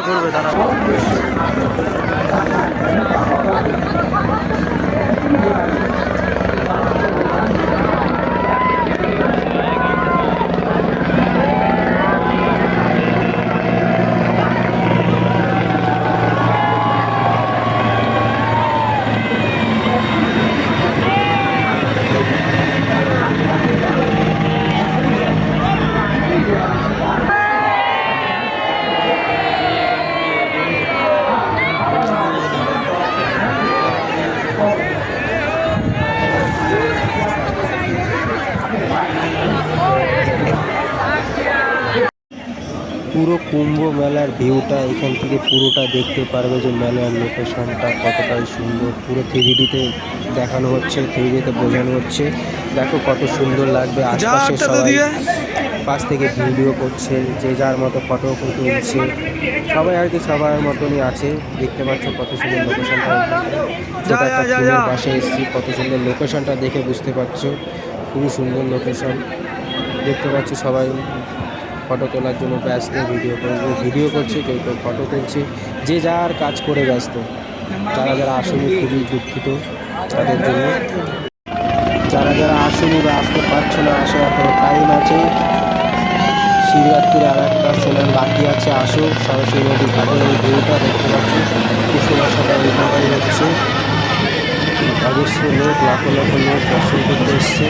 Cover করবে তারা। পুরো কুম্ভ মেলার ভিউটা এখান থেকে পুরোটা দেখতে পারবে, যে মেলার লোকেশনটা কতটাই সুন্দর। পুরো থ্রিডিতে দেখানো হচ্ছে, থ্রিডিতে বোঝানো হচ্ছে। দেখো কত সুন্দর লাগবে। আশপাশে সবাই পাশ থেকে ভিডিও করছে, যে যার মতো ফটো তুলছে, সবাই আর কি সবার মতনই আছে। দেখতে পাচ্ছ কত সুন্দর লোকেশনটা। ছোটো একটা ফুলের পাশে এসেছি, কত সুন্দর লোকেশনটা দেখে বুঝতে পারছো। খুবই সুন্দর লোকেশন। দেখতে পাচ্ছি সবাই ফটো তোলার জন্য ব্যস্ত, ভিডিও করছে, কেউ কেউ ফটো তুলছে, যে যার কাজ করে ব্যস্ত। যারা যারা আসেনি খুবই দুঃখিত তাদের জন্য। যারা যারা আসেনি বা আসতে পারছো না, আসে এখনো টাইম আছে। শিবরাত্রির আর একটা স্নান বাকি আছে, আসো। সরস্বতী নদীর ঘাটের এই ভিউটা দেখতে পাচ্ছি, কুসুমার সাথে এইখানটাই হচ্ছে। অজস্র লোক, লাখো লাখো লোক দর্শন করতে এসছে।